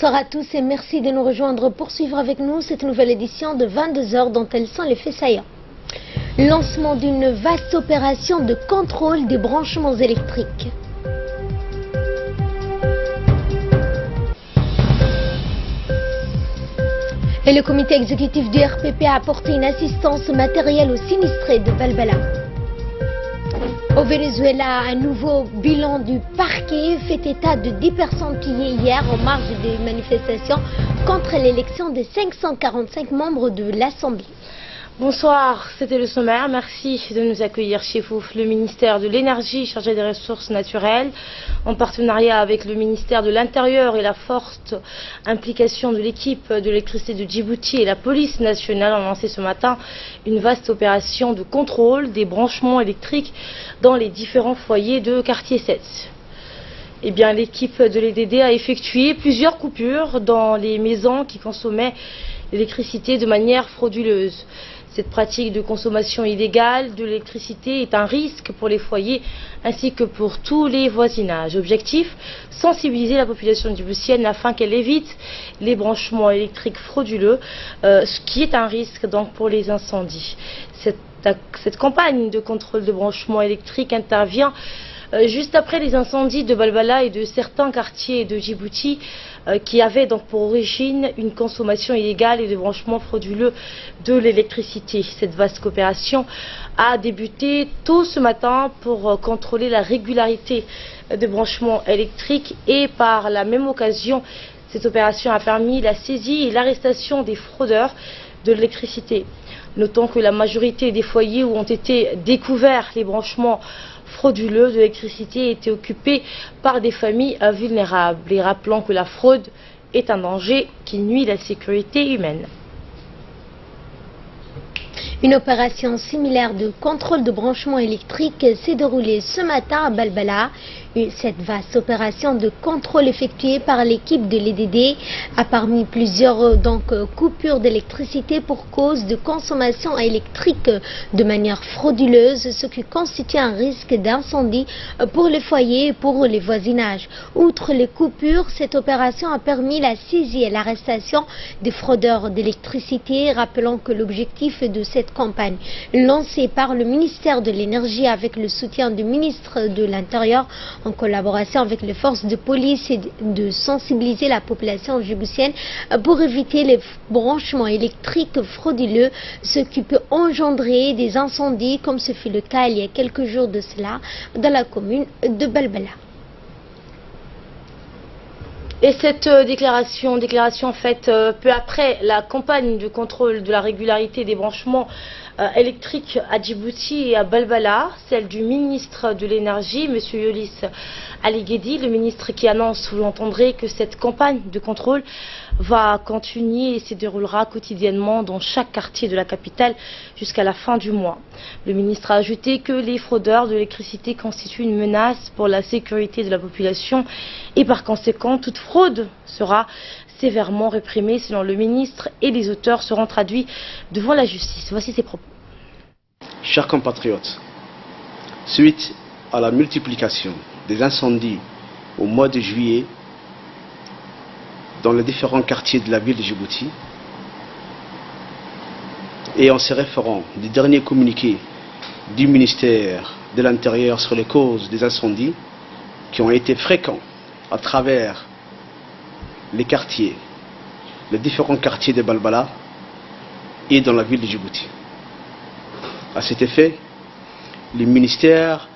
Bonsoir à tous et merci de nous rejoindre pour suivre avec nous cette nouvelle édition de 22h dont elles sont les faits saillants. Lancement d'une vaste opération de contrôle des branchements électriques. Et le comité exécutif du RPP a apporté une assistance matérielle aux sinistrés de Balbala. Au Venezuela, un nouveau bilan du parquet fait état de 10 personnes pillées hier en marge des manifestations contre l'élection des 545 membres de l'Assemblée. Bonsoir, c'était le sommaire. Merci de nous accueillir chez vous. Le ministère de l'Énergie, chargé des ressources naturelles, en partenariat avec le ministère de l'Intérieur et la forte implication de l'équipe de l'électricité de Djibouti et la police nationale, ont lancé ce matin une vaste opération de contrôle des branchements électriques dans les différents foyers de quartier 7. Eh bien, l'équipe de l'EDD a effectué plusieurs coupures dans les maisons qui consommaient l'électricité de manière frauduleuse. Cette pratique de consommation illégale de l'électricité est un risque pour les foyers ainsi que pour tous les voisinages. Objectif, sensibiliser la population djiboutienne afin qu'elle évite les branchements électriques frauduleux, ce qui est un risque donc pour les incendies. Cette campagne de contrôle de branchements électriques intervient juste après les incendies de Balbala et de certains quartiers de Djibouti qui avaient donc pour origine une consommation illégale et de branchements frauduleux de l'électricité. Cette vaste coopération a débuté tôt ce matin pour contrôler la régularité de branchements électriques et par la même occasion, cette opération a permis la saisie et l'arrestation des fraudeurs de l'électricité. Notons que la majorité des foyers où ont été découverts les branchements frauduleux de l'électricité étaient occupés par des familles vulnérables. Et rappelons que la fraude est un danger qui nuit à la sécurité humaine. Une opération similaire de contrôle de branchement électrique s'est déroulée ce matin à Balbala. Cette vaste opération de contrôle effectuée par l'équipe de l'EDD a permis plusieurs coupures d'électricité pour cause de consommation électrique de manière frauduleuse, ce qui constitue un risque d'incendie pour les foyers et pour les voisinages. Outre les coupures, cette opération a permis la saisie et l'arrestation des fraudeurs d'électricité. Rappelons que l'objectif de cette campagne lancée par le ministère de l'Énergie avec le soutien du ministre de l'Intérieur en collaboration avec les forces de police et de sensibiliser la population djiboutienne pour éviter les branchements électriques frauduleux, ce qui peut engendrer des incendies comme ce fut le cas il y a quelques jours de cela dans la commune de Balbala. Et cette déclaration faite peu après la campagne de contrôle de la régularité des branchements électriques à Djibouti et à Balbala, celle du ministre de l'Énergie, M. Yolis Ali Ghedi, le ministre qui annonce, vous l'entendrez, que cette campagne de contrôle va continuer et se déroulera quotidiennement dans chaque quartier de la capitale jusqu'à la fin du mois. Le ministre a ajouté que les fraudeurs de l'électricité constituent une menace pour la sécurité de la population et par conséquent toute fraude sera sévèrement réprimée selon le ministre et les auteurs seront traduits devant la justice. Voici ses propos. Chers compatriotes, suite à la multiplication des incendies au mois de juillet dans les différents quartiers de la ville de Djibouti et en se référant du dernier communiqué du ministère de l'Intérieur sur les causes des incendies qui ont été fréquents à travers les quartiers, les différents quartiers de Balbala et dans la ville de Djibouti. À cet effet, le ministère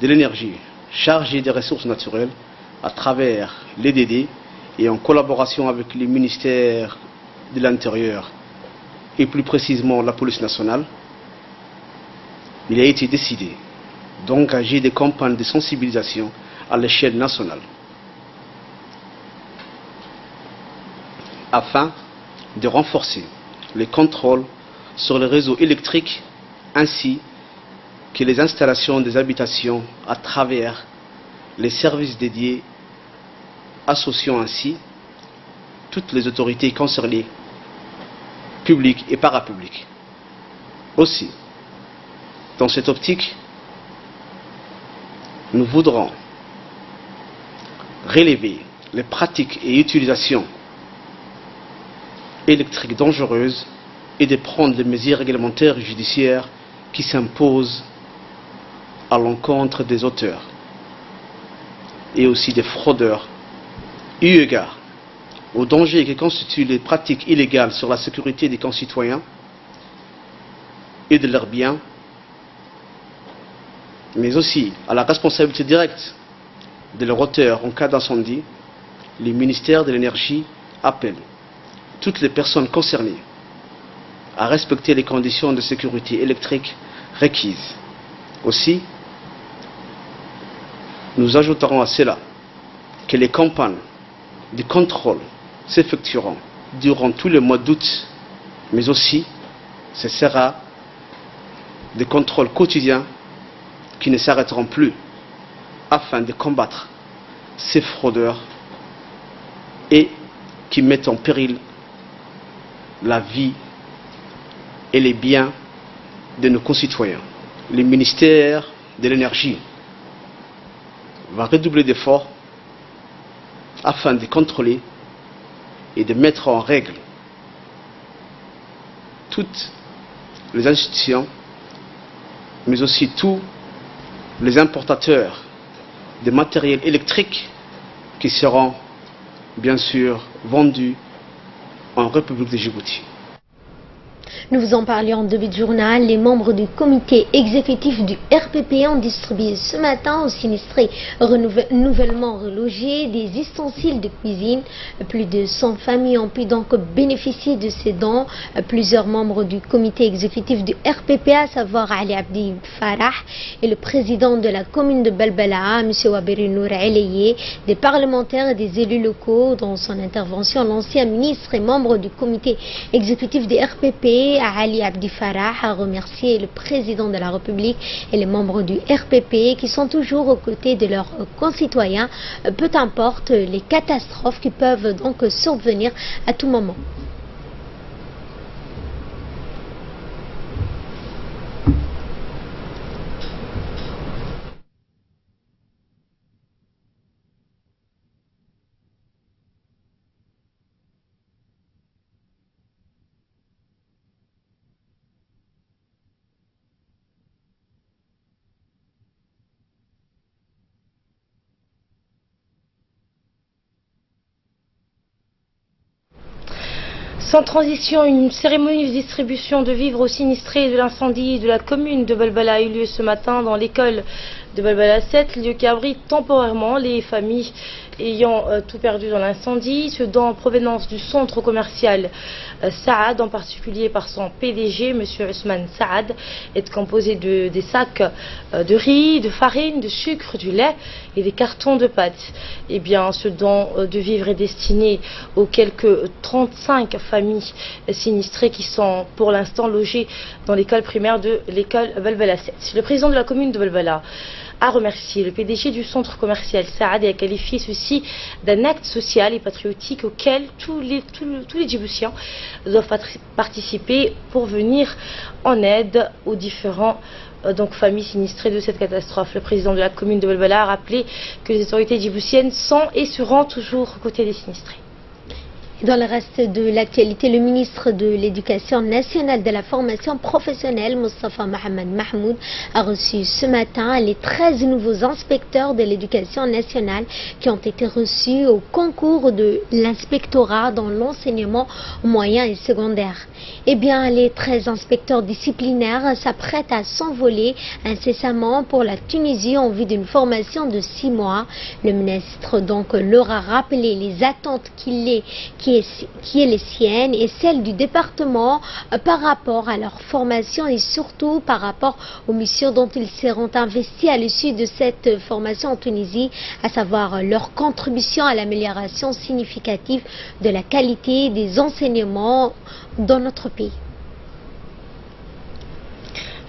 de l'Énergie, chargé des ressources naturelles, à travers l'EDD et en collaboration avec le ministère de l'Intérieur et plus précisément la police nationale, il a été décidé d'engager des campagnes de sensibilisation à l'échelle nationale afin de renforcer les contrôles sur les réseaux électriques ainsi que les installations des habitations à travers les services dédiés, associant ainsi toutes les autorités concernées, publiques et parapubliques. Aussi, dans cette optique, nous voudrons relever les pratiques et utilisations électriques dangereuses et de prendre les mesures réglementaires et judiciaires qui s'imposent à l'encontre des auteurs et aussi des fraudeurs, eu égard au danger que constituent les pratiques illégales sur la sécurité des concitoyens et de leurs biens, mais aussi à la responsabilité directe de leur auteur en cas d'incendie. Le ministère de l'Énergie appelle toutes les personnes concernées à respecter les conditions de sécurité électrique requises. Aussi, nous ajouterons à cela que les campagnes de contrôle s'effectueront durant tout le mois d'août, mais aussi ce sera des contrôles quotidiens qui ne s'arrêteront plus afin de combattre ces fraudeurs et qui mettent en péril la vie et les biens de nos concitoyens. Le ministère de l'Énergie va redoubler d'efforts afin de contrôler et de mettre en règle toutes les institutions, mais aussi tous les importateurs de matériel électrique qui seront bien sûr vendus en République de Djibouti. Nous vous en parlions en début de journal. Les membres du comité exécutif du RPP ont distribué ce matin aux sinistrés nouvellement relogés des ustensiles de cuisine. Plus de 100 familles ont pu donc bénéficier de ces dons. Plusieurs membres du comité exécutif du RPP, à savoir Ali Abdi Farah et le président de la commune de Balbala, M. Waberi Nour Eleye, des parlementaires et des élus locaux. Dans son intervention, l'ancien ministre et membre du comité exécutif du RPP, Ali Abdi Farah, a remercié le président de la République et les membres du RPP qui sont toujours aux côtés de leurs concitoyens, peu importe les catastrophes qui peuvent donc survenir à tout moment. Sans transition, une cérémonie de distribution de vivres aux sinistrés de l'incendie de la commune de Balbala a eu lieu ce matin dans l'école de Balbala 7, lieu qui abrite temporairement les familles ayant tout perdu dans l'incendie. Ce don en provenance du centre commercial Saad, en particulier par son PDG, M. Ousmane Saad, est composé des sacs de riz, de farine, de sucre, du lait et des cartons de pâtes. Eh bien, ce don de vivres est destiné aux quelques 35 familles sinistrées qui sont pour l'instant logées dans l'école primaire de l'école Balbala 7. Le président de la commune de Balbala a remercié le PDG du centre commercial Saad et a qualifié ceci d'un acte social et patriotique auquel tous les Djiboutiens doivent participer pour venir en aide aux différents familles sinistrées de cette catastrophe. Le président de la commune de Balbala a rappelé que les autorités djiboutiennes sont et seront toujours aux côtés des sinistrés. Dans le reste de l'actualité, le ministre de l'Éducation nationale de la formation professionnelle, Mostafa Mohamed Mahmoud, a reçu ce matin les 13 nouveaux inspecteurs de l'éducation nationale qui ont été reçus au concours de l'inspectorat dans l'enseignement moyen et secondaire. Eh bien, les 13 inspecteurs disciplinaires s'apprêtent à s'envoler incessamment pour la Tunisie en vue d'une formation de 6 mois. Le ministre donc leur a rappelé les attentes qui est les siennes et celles du département par rapport à leur formation et surtout par rapport aux missions dont ils seront investis à l'issue de cette formation en Tunisie, à savoir leur contribution à l'amélioration significative de la qualité des enseignements dans notre pays.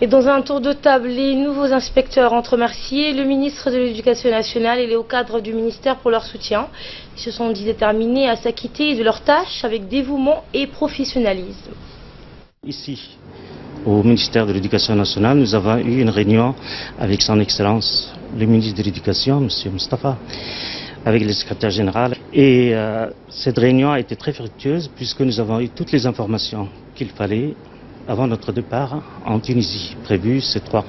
Et dans un tour de table, les nouveaux inspecteurs ont remercié le ministre de l'Éducation nationale et les hauts cadres du ministère pour leur soutien. Ils se sont dit déterminés à s'acquitter de leurs tâches avec dévouement et professionnalisme. Ici, au ministère de l'Éducation nationale, nous avons eu une réunion avec son Excellence, le ministre de l'Éducation, M. Mostafa, avec le secrétaire général. Et cette réunion a été très fructueuse puisque nous avons eu toutes les informations qu'il fallait avant notre départ en Tunisie, prévu ce 3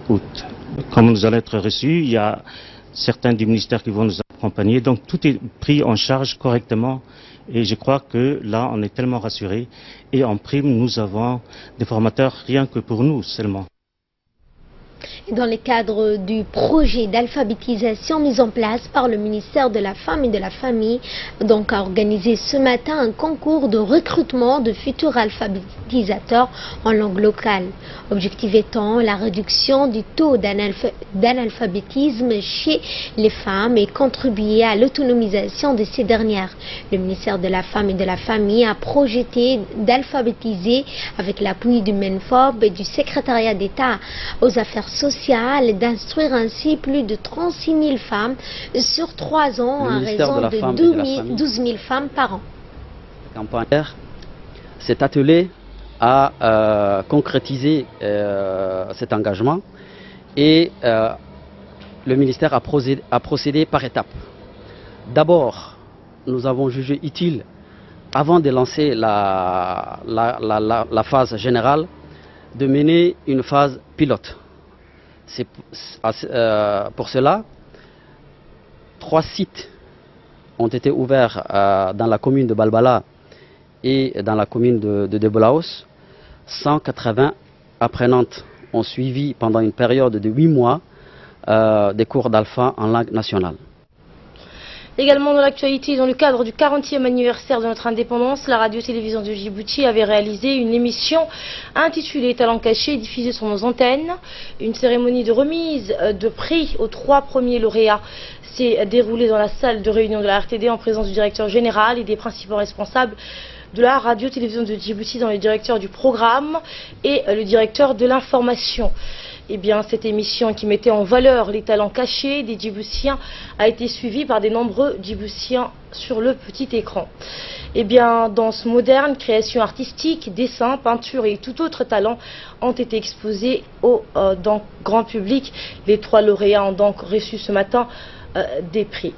août. Comme nous allons être reçus, il y a certains du ministère qui vont nous accompagner, donc tout est pris en charge correctement et je crois que là on est tellement rassurés et en prime nous avons des formateurs rien que pour nous seulement. Dans le cadre du projet d'alphabétisation mis en place par le ministère de la Femme et de la Famille, donc a organisé ce matin un concours de recrutement de futurs alphabétisateurs en langue locale. Objectif étant la réduction du taux d'analphabétisme chez les femmes et contribuer à l'autonomisation de ces dernières. Le ministère de la Femme et de la Famille a projeté d'alphabétiser avec l'appui du MENFOB et du secrétariat d'État aux affaires sociales, d'instruire ainsi plus de 36 000 femmes sur 3 ans à raison de 12 000 femmes par an. Cet atelier a concrétisé cet engagement et le ministère a procédé par étapes. D'abord, nous avons jugé utile, avant de lancer la phase générale, de mener une phase pilote. Pour cela, 3 sites ont été ouverts dans la commune de Balbala et dans la commune de Debolaos. 180 apprenantes ont suivi pendant une période de 8 mois des cours d'alpha en langue nationale. Également dans l'actualité, dans le cadre du 40e anniversaire de notre indépendance, la radio-télévision de Djibouti avait réalisé une émission intitulée Talents cachés, diffusée sur nos antennes. Une cérémonie de remise de prix aux 3 premiers lauréats s'est déroulée dans la salle de réunion de la RTD en présence du directeur général et des principaux responsables de la radio-télévision de Djibouti, dans le directeur du programme et le directeur de l'information. Eh bien, cette émission qui mettait en valeur les talents cachés des Djiboutiens a été suivie par de nombreux Djiboutiens sur le petit écran. Eh bien, danse moderne, création artistique, dessin, peinture et tout autre talent ont été exposés au grand public. Les 3 lauréats ont donc reçu ce matin des prix.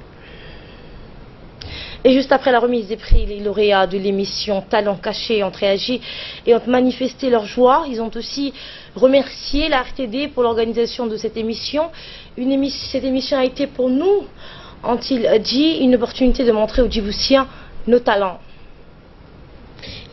Et juste après la remise des prix, les lauréats de l'émission Talents cachés ont réagi et ont manifesté leur joie. Ils ont aussi remercié la RTD pour l'organisation de cette émission. Cette émission a été pour nous, ont-ils dit, une opportunité de montrer aux Djiboutiens nos talents.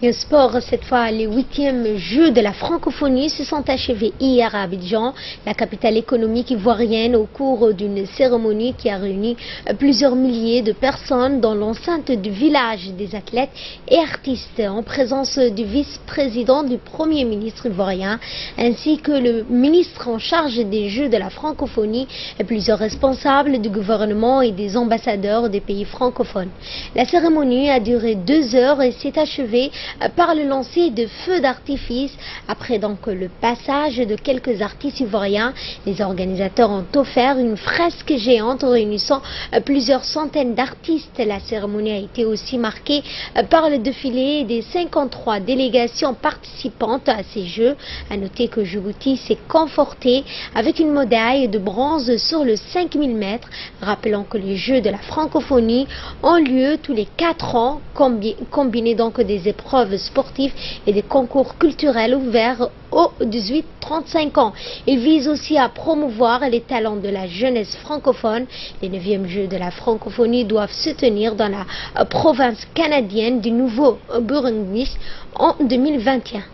Et au sport, cette fois, les 8e Jeux de la francophonie se sont achevés hier à Abidjan, la capitale économique ivoirienne, au cours d'une cérémonie qui a réuni plusieurs milliers de personnes dans l'enceinte du village des athlètes et artistes, en présence du vice-président du Premier ministre ivoirien, ainsi que le ministre en charge des Jeux de la francophonie et plusieurs responsables du gouvernement et des ambassadeurs des pays francophones. La cérémonie a duré 2 heures et s'est achevée par le lancer de feux d'artifice. Après donc le passage de quelques artistes ivoiriens, les organisateurs ont offert une fresque géante réunissant plusieurs centaines d'artistes. La cérémonie a été aussi marquée par le défilé des 53 délégations participantes à ces Jeux. À noter que Djibouti s'est conforté avec une médaille de bronze sur le 5000 mètres, rappelant que les Jeux de la francophonie ont lieu tous les 4 ans, combinés donc des épreuves sportifs et des concours culturels ouverts aux 18-35 ans. Il vise aussi à promouvoir les talents de la jeunesse francophone. Les 9e Jeux de la francophonie doivent se tenir dans la province canadienne du Nouveau-Brunswick en 2021.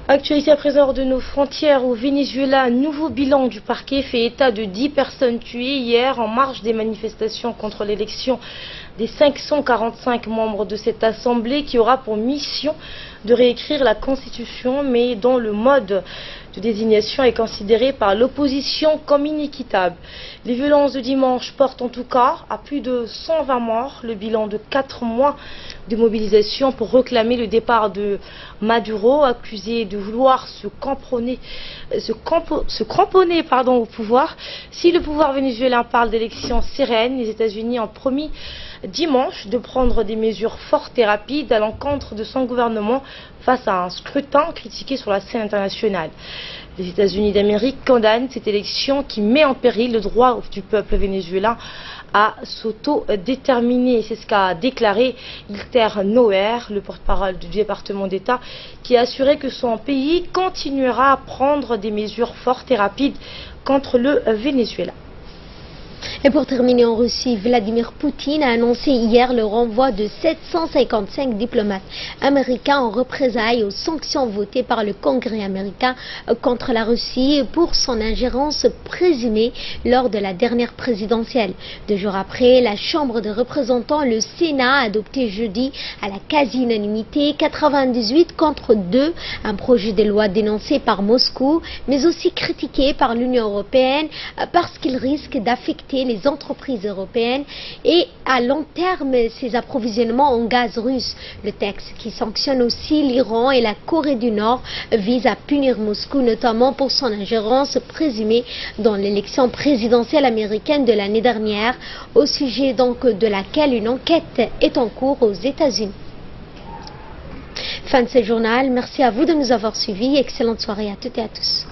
Actualité à présent hors de nos frontières, au Venezuela, un nouveau bilan du parquet fait état de 10 personnes tuées hier en marge des manifestations contre l'élection des 545 membres de cette assemblée qui aura pour mission de réécrire la Constitution, mais dont le mode de désignation est considéré par l'opposition comme inéquitable. Les violences de dimanche portent en tout cas à plus de 120 morts, le bilan de 4 mois de mobilisation pour réclamer le départ de Maduro, accusé de vouloir se cramponner au pouvoir. Si le pouvoir vénézuélien parle d'élections sereines, les États-Unis ont promis dimanche de prendre des mesures fortes et rapides à l'encontre de son gouvernement face à un scrutin critiqué sur la scène internationale. Les États-Unis d'Amérique condamnent cette élection qui met en péril le droit du peuple vénézuélien à s'autodéterminer. C'est ce qu'a déclaré Ilter Noer, le porte-parole du département d'État, qui a assuré que son pays continuera à prendre des mesures fortes et rapides contre le Venezuela. Et pour terminer en Russie, Vladimir Poutine a annoncé hier le renvoi de 755 diplomates américains en représailles aux sanctions votées par le Congrès américain contre la Russie pour son ingérence présumée lors de la dernière présidentielle. 2 jours après, la Chambre des représentants, le Sénat, a adopté jeudi à la quasi-unanimité 98 contre 2, un projet de loi dénoncé par Moscou, mais aussi critiqué par l'Union européenne parce qu'il risque d'affecter les entreprises européennes et à long terme ses approvisionnements en gaz russe. Le texte, qui sanctionne aussi l'Iran et la Corée du Nord, vise à punir Moscou notamment pour son ingérence présumée dans l'élection présidentielle américaine de l'année dernière, au sujet donc de laquelle une enquête est en cours aux États-Unis. Fin de ce journal, merci à vous de nous avoir suivis, excellente soirée à toutes et à tous.